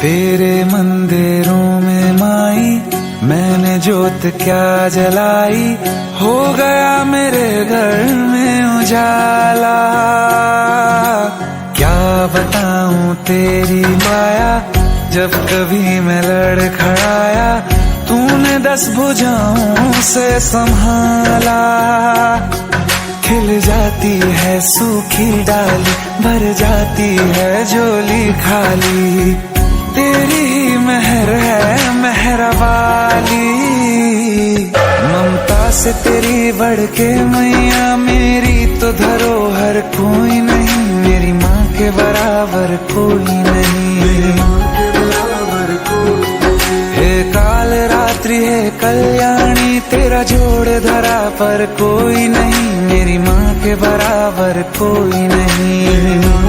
तेरे मंदिरों में माई मैंने जोत क्या जलाई, हो गया मेरे घर में उजाला। क्या बताऊं तेरी माया, जब कभी मैं लड़खड़ाया तूने 10 भुजाओं से संभाला। खिल जाती है सूखी डाली, भर जाती है झोली खाली, तेरी ही मेहर है मेहर वाली। ममता से तेरी बढ़ के मैया मेरी तो धरोहर कोई नहीं, मेरी माँ के बराबर कोई नहीं। हे काल रात्रि है कल्याणी, तेरा जोड़ धरा पर कोई नहीं, मेरी माँ के बराबर कोई नहीं।